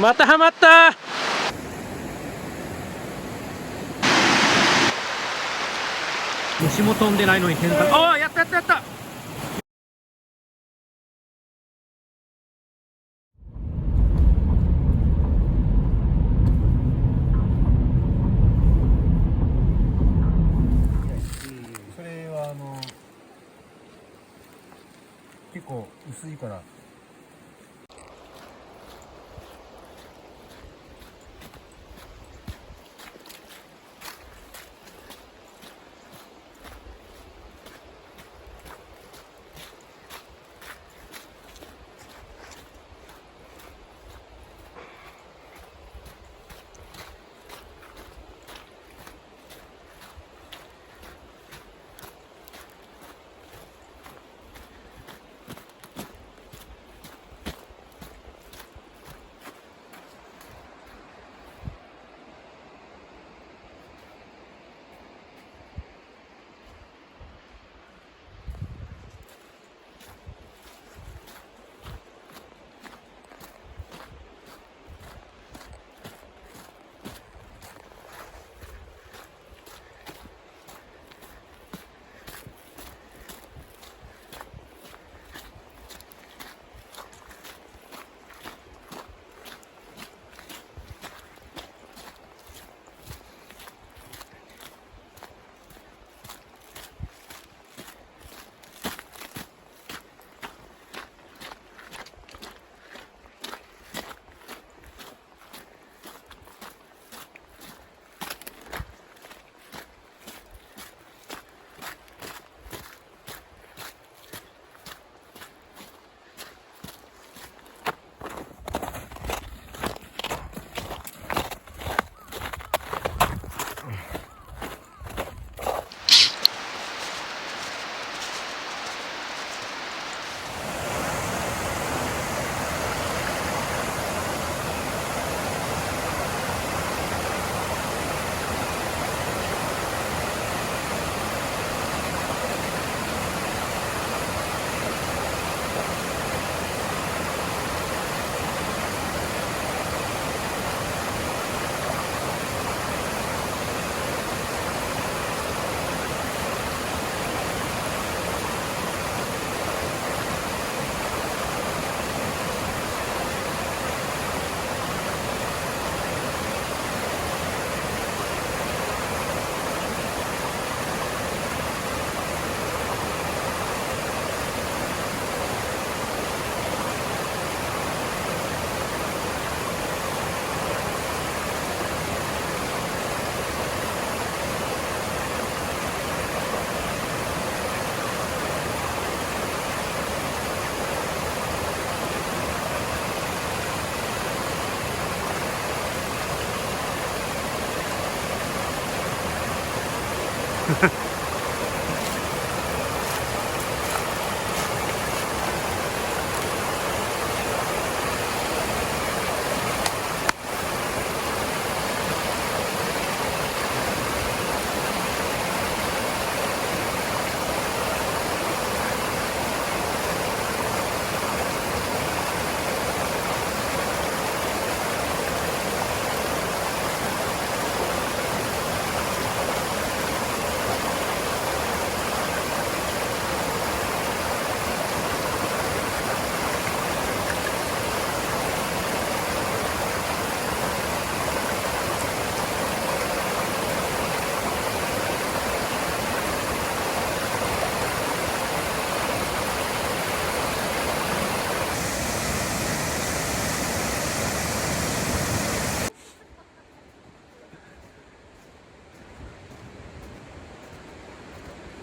またハマった。虫も飛んでないのに点火。ああ、やったやったやった。それは結構薄いから。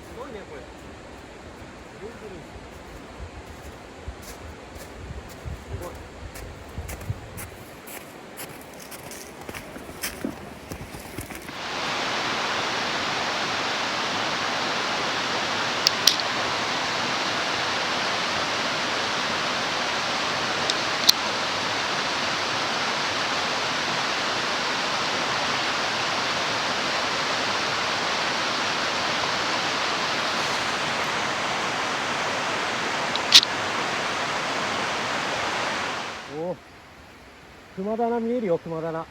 すごいねこれ。すごい。熊棚見えるよ、熊棚。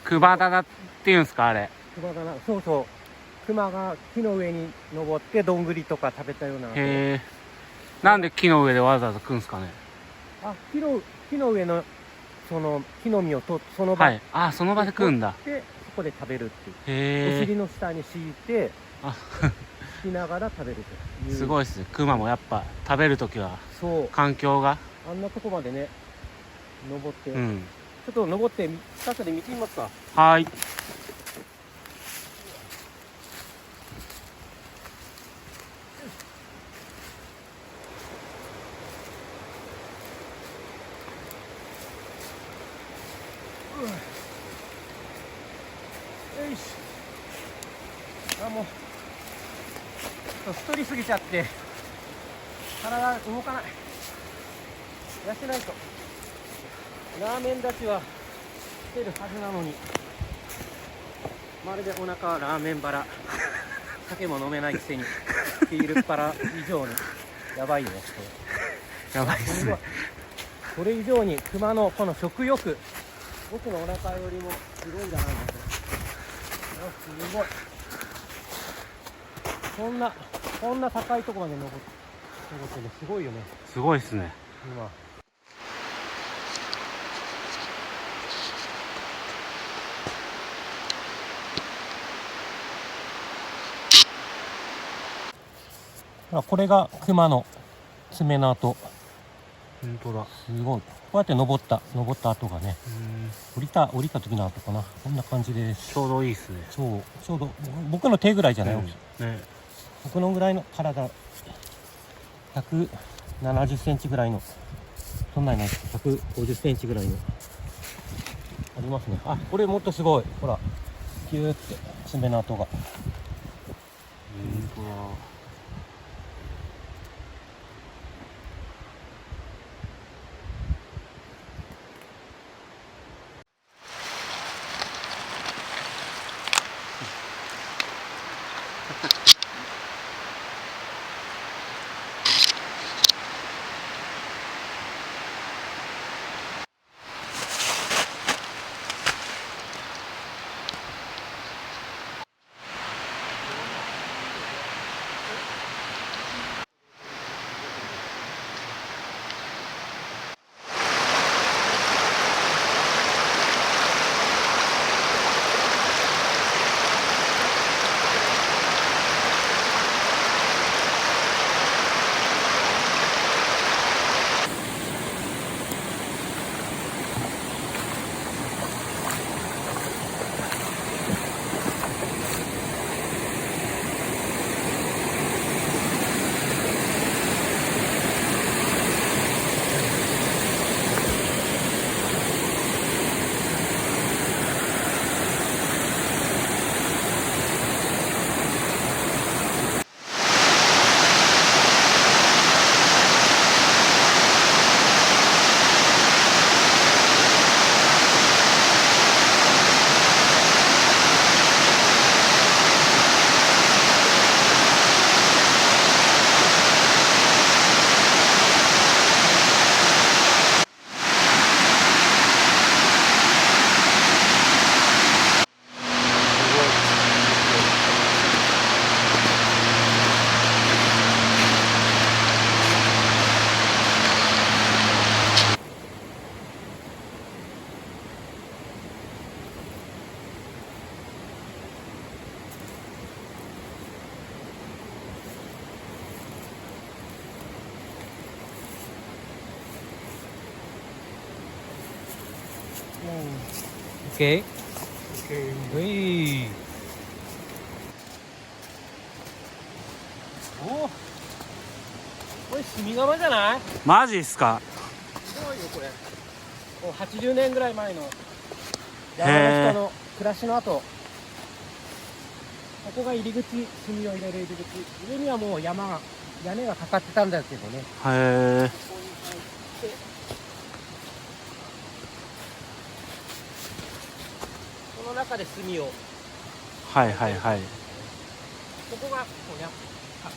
熊棚っていうんですか、あれ。熊棚、そうそう。熊が木の上に登ってどんぐりとか食べたような。へえ。なんで木の上でわざわざ食うんですかね。あ、木の上のその木の実をとその場はい。あ、その場で食うんだ。でそこで食べるっていう。おへえ。尻の下に敷いてあ、敷きながら食べるという。すごいっすね。熊もやっぱ食べるときはそう。環境が。あんなとこまでね登って、うん。ちょっと登って近くで見てみますか。はい。よいしょ。あ、もうちょっと太りすぎちゃって体動かない。痩せないと。ラーメン立ちはしてるはずなのに、まるでお腹はラーメン腹。酒も飲めないくせにビールっ腹以上にやばいよね。やばいっすね。それ以上に熊のこの食欲、僕のお腹よりもすごいんじゃないの。すごい。こんな高いところまで登ってね、すごいよね。すごいっすね。今。これが熊の爪の跡。本当だ。すごい。こうやって登った跡がね、降りた時の跡かな。こんな感じです。ちょうどいいっすね。そう、ちょうど僕の手ぐらいじゃない、ね。僕のぐらいの体、170センチぐらいの、そんなんない、150センチぐらいのありますね。あ、これもっとすごい。ほら、ギューって爪の跡が。本当だ。オッケー。うい。お、これ炭窯じゃない？マジっすか。すごいよこれ。もう80年ぐらい前の山の人の暮らしの跡。ここが入り口、炭を入れる入り口。上にはもう屋根がかかってたんだけどね。へえ。ここに入ってこの中で炭を。はいはいはい。ここがこう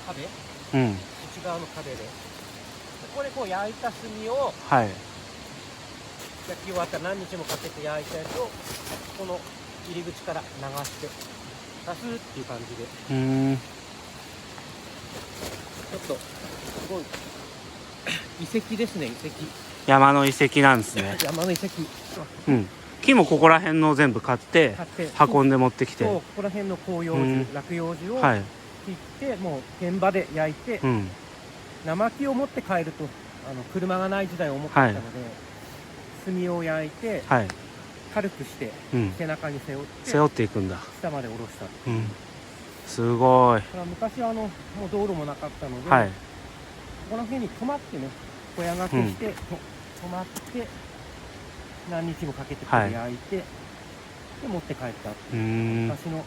壁、うん。内側の壁で、ここでこう焼いた炭をはい。焼き終わったら何日もかけて焼いたやつをこの入り口から流して出すっていう感じで、ちょっとすごい遺跡ですね。遺跡、山の遺跡なんですね。山の遺跡。うん。木もここら辺の全部買って運んで持ってきて、そう、ここら辺の広葉樹、落葉樹をはい切って、もう現場で焼いて、生木を持って帰ると車がない時代を思ってたので、炭を焼いて、はい、軽くして背中に背負っていくんだ。下まで下ろした。すごい。昔はもう道路もなかったので、はい、ここら辺に泊まってね、小屋がけして、泊まって何日もかけてこれ焼いて、で持って帰ったっていう、昔の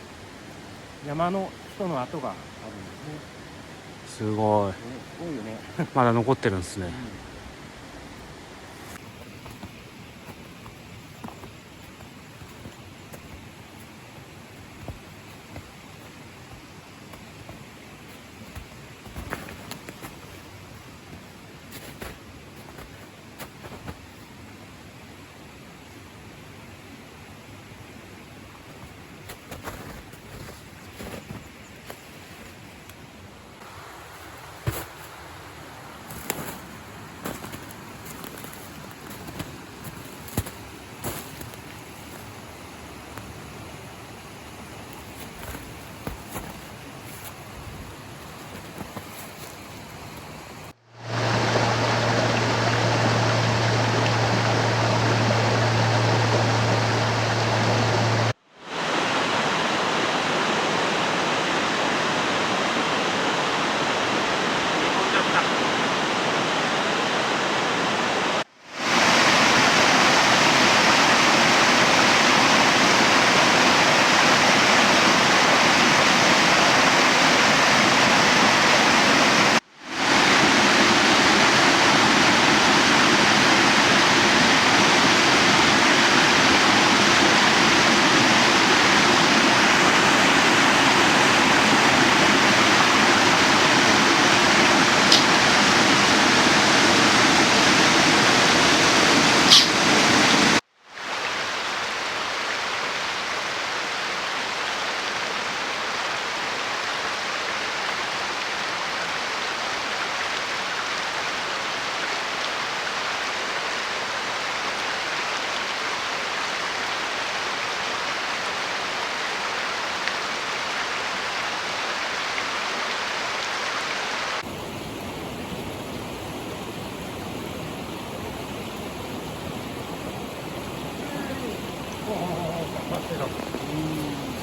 山の人の跡があるんですね。すごい。すごいよね。まだ残ってるんですね。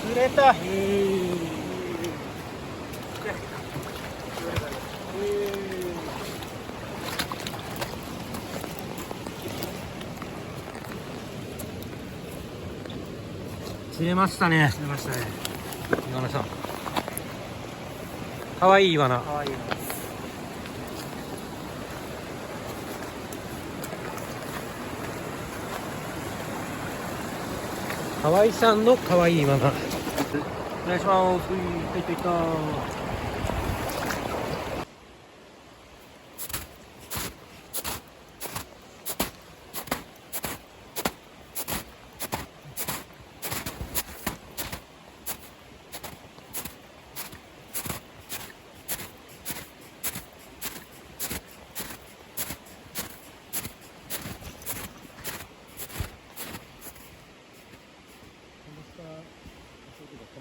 釣れた。釣れましたね。釣れましたね。イワナさん。かわいいイワナ。かわいいな。河合さんのかわいいイワナ。お願いします。いったいった。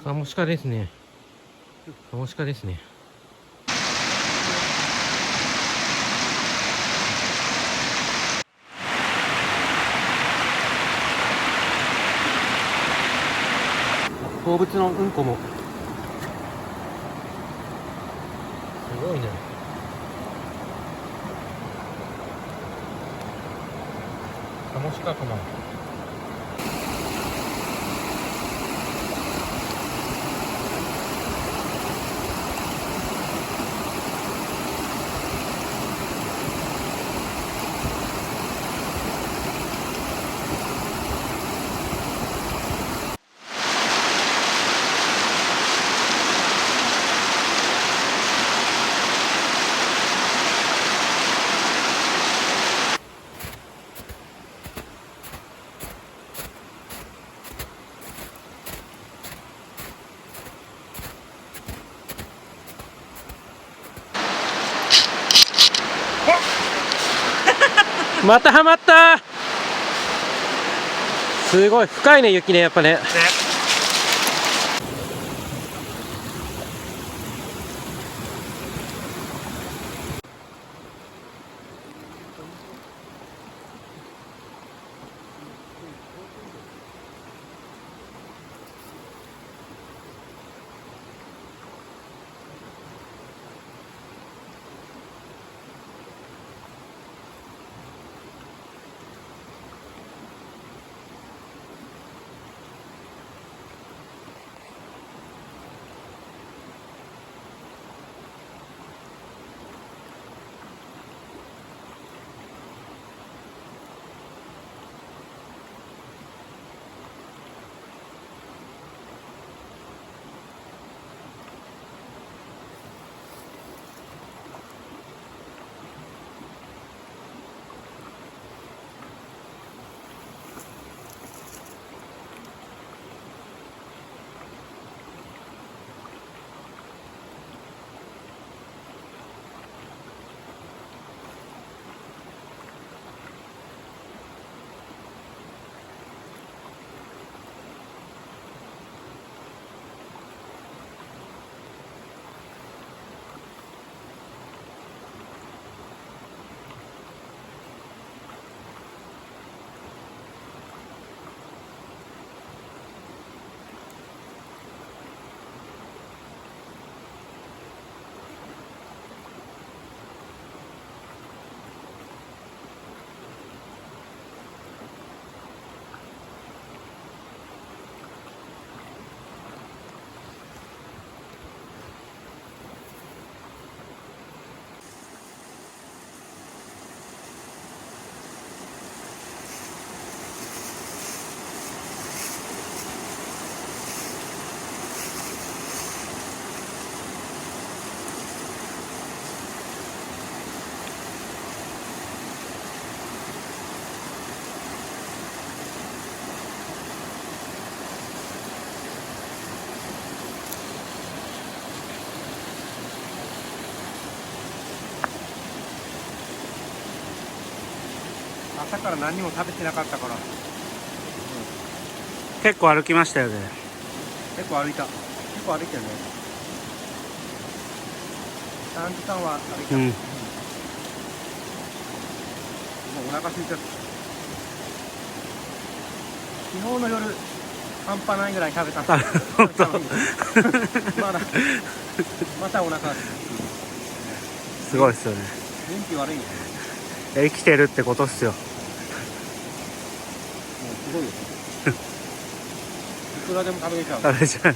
カモシカですね。カモシカですね。動物のうんこもすごいね。カモシカかな。またハマった。すごい深いね、雪ね、やっぱね。朝から何も食べてなかったから、結構歩きましたよね。結構歩いた。結構歩いたよね。3時間は歩いた。うん。もうお腹空いちゃった。昨日の夜半端ないぐらい食べた。本当。またお腹すごいっすよね。元気悪いね。生きてるってことっすよ。もうすごいよ。いくらでも食べれちゃう。食べちゃう。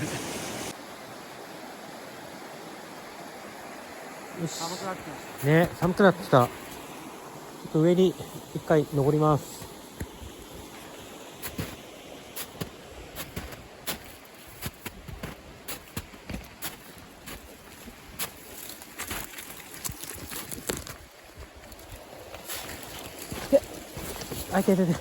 よし。寒くなってきました。ね、寒くなってきた。ちょっと上に一回登ります。あ、いててて。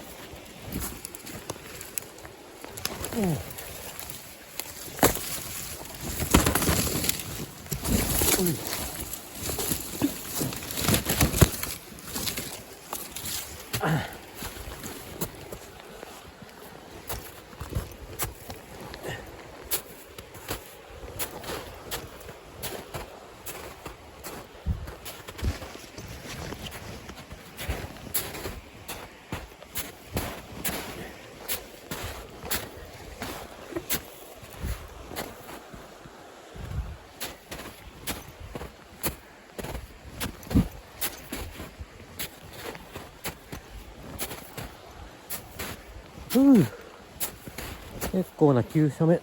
結構な急斜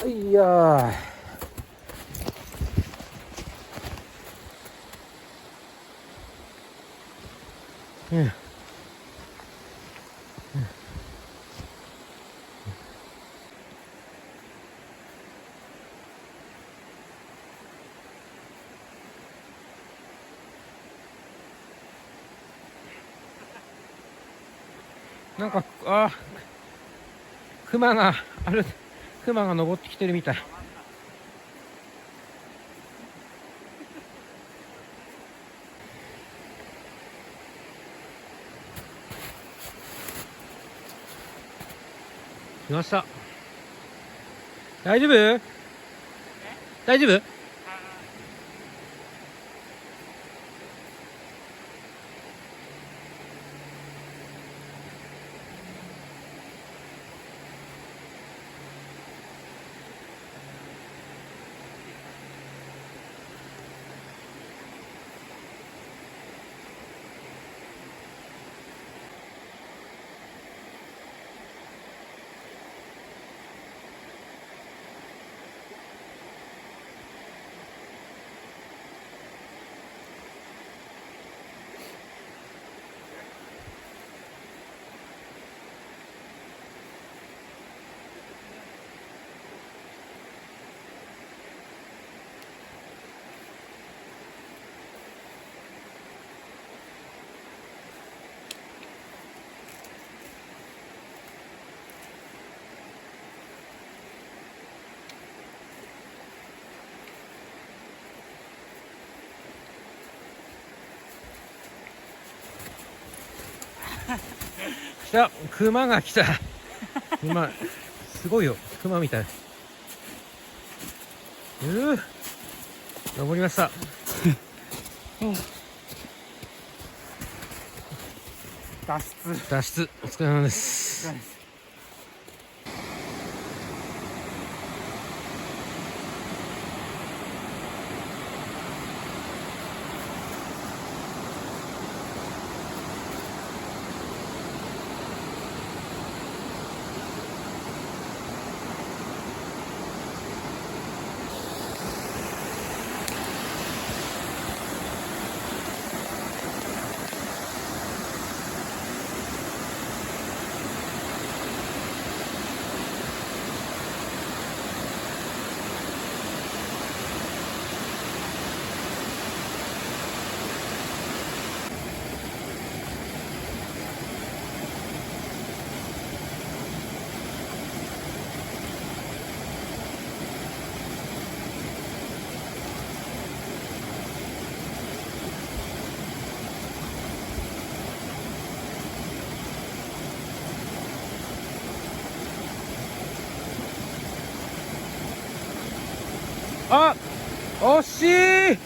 面。いやー。なんか、熊が登ってきてるみたい。来ました。大丈夫？大丈夫？来た、熊が来た。熊、すごいよ、熊みたい。登りました。脱出、お疲れ様です。あ、惜しい。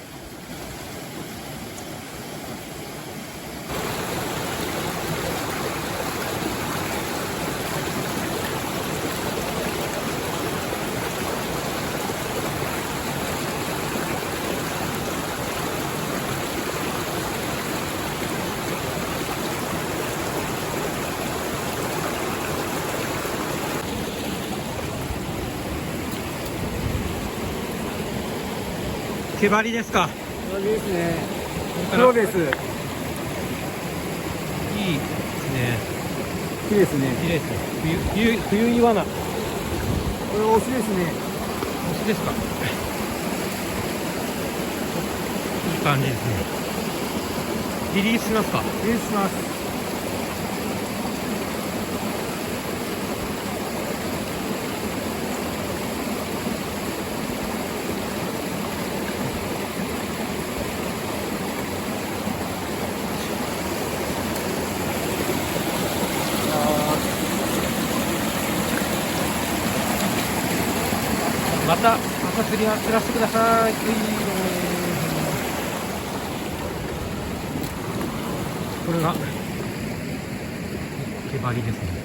毛針ですか。毛針ですね。黒です。いいですね。綺麗ですね。綺麗ですね。冬イワナ。これオスですね。オスですか。いい感じですね。リリースしますか。リリースします。また釣らせてください。これが毛針ですね。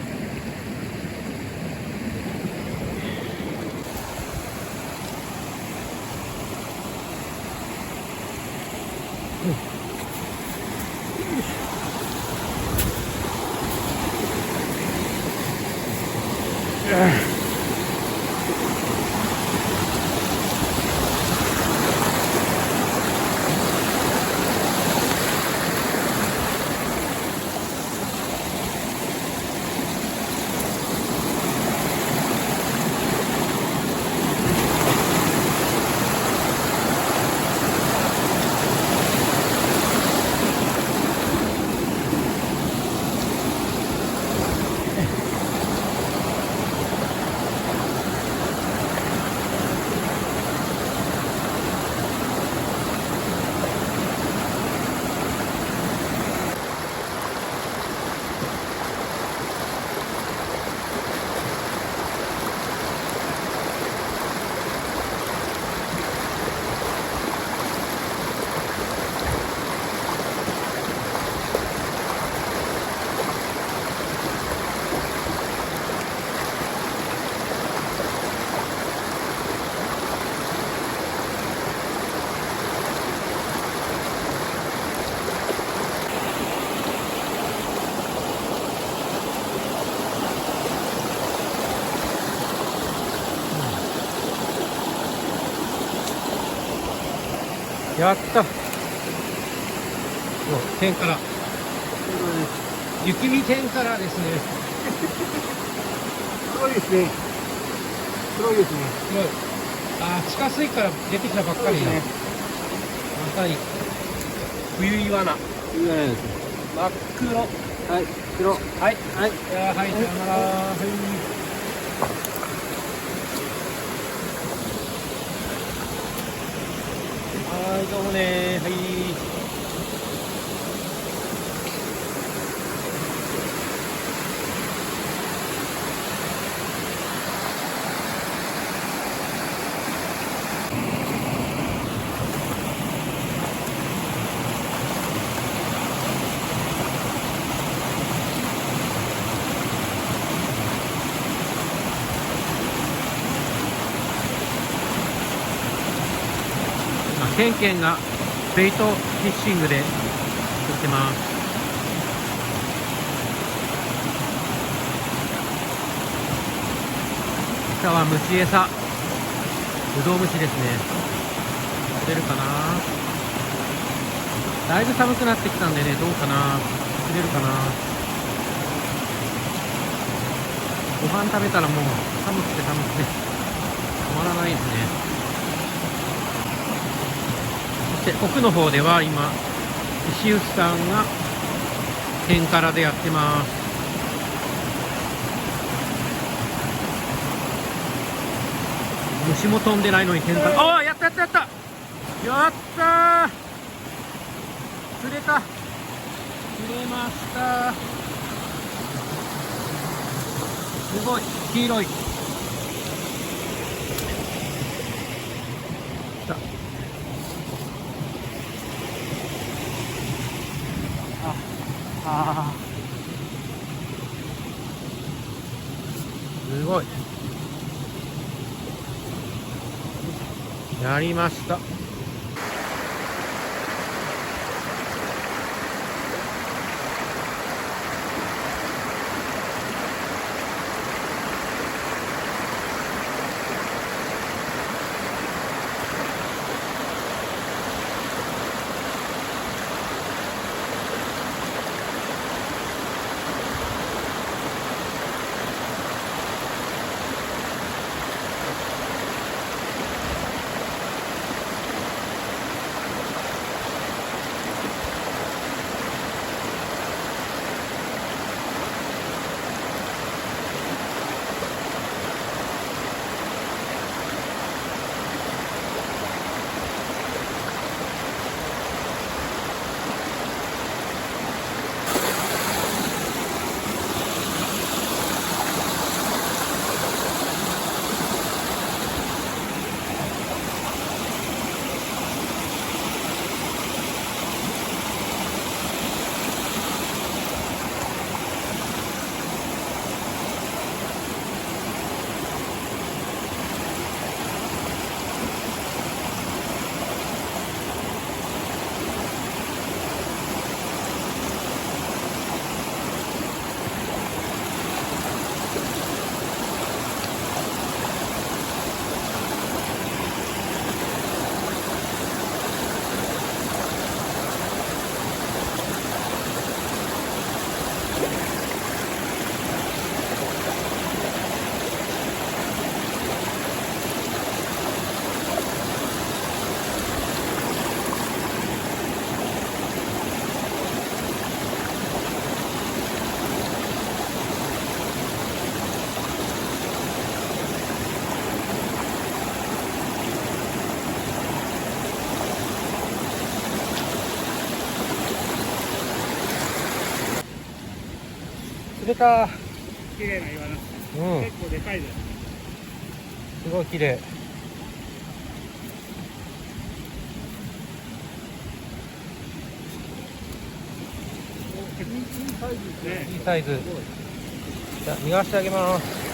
やった。天から雪見天からですね。すごいですね。すごいですね。すごい。あー、地下水から出てきたばっかりだ。そうですね。まさに冬イワナ。いいじゃないですね。真っ黒。はい、黒。はい。はい。はい、さよなら。はい。はい、どうもね。はい。ケンケンがベイトフィッシングで釣ってます。餌は虫餌、ブドウ虫ですね。釣れるかな。だいぶ寒くなってきたんでね、どうかな、釣れるかな。ご飯食べたらもう寒くて寒くて止まらないですね。奥の方では今石臼さんが天からでやってます。虫も飛んでないのに天から。ああ、やったやったやったやったー、釣れた、釣れました。すごい黄色い。あすごい。やりました。釣れた。綺麗な岩なんですね。うん、結構でかいです。すごい綺麗。いいサイズですね。いいサイズ。じゃあ逃がしてあげます。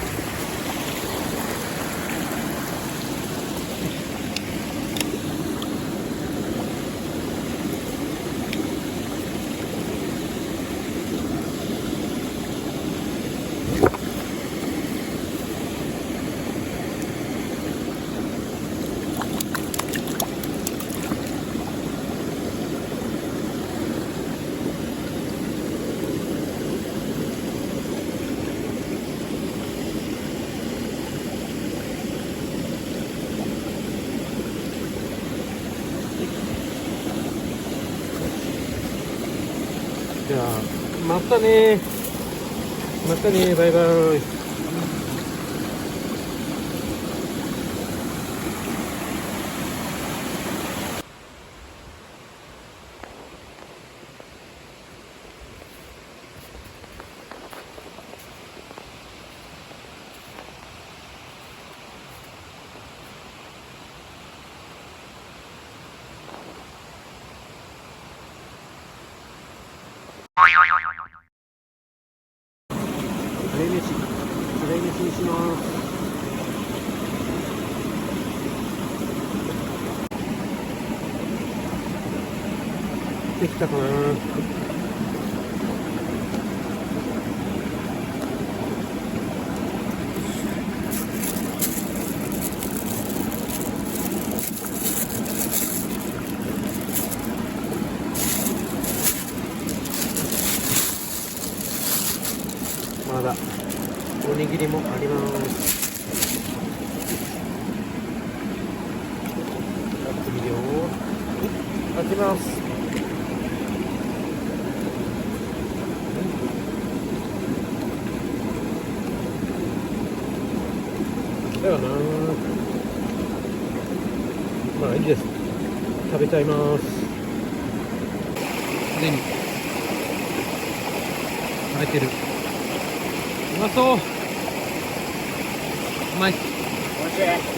じゃあまたね、またね、バイバイ。フライ飯にします。できたかな。まだおにぎりもあります。やってみるよ。開けます。だよな。まあいいです。食べちゃいます。すでに食べてる。うまそう。うまい。おいしい。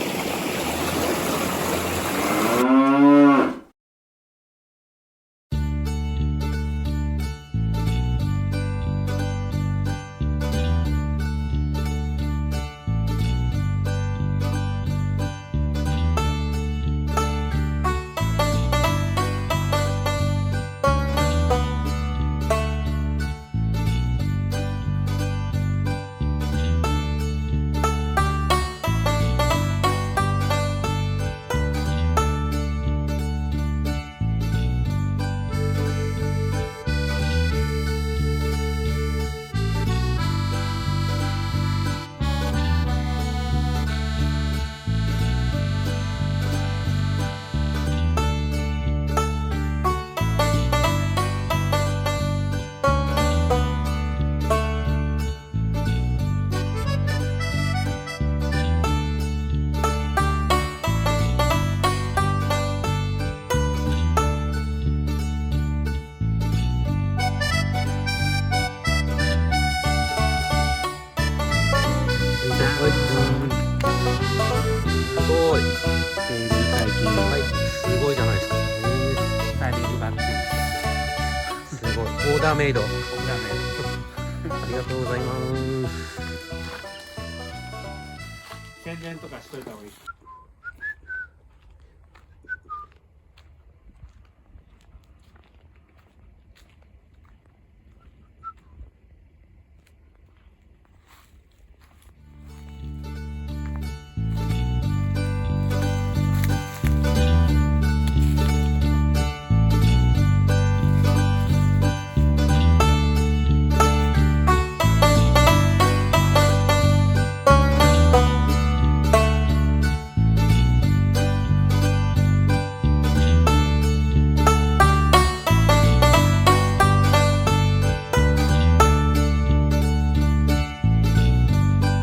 すごい。整理体験。はい、すごいじゃないですか。スタイリングバッグ。すごい。オーダーメイド。あダメ。りがとうございます。宣伝とかしといた方がいい。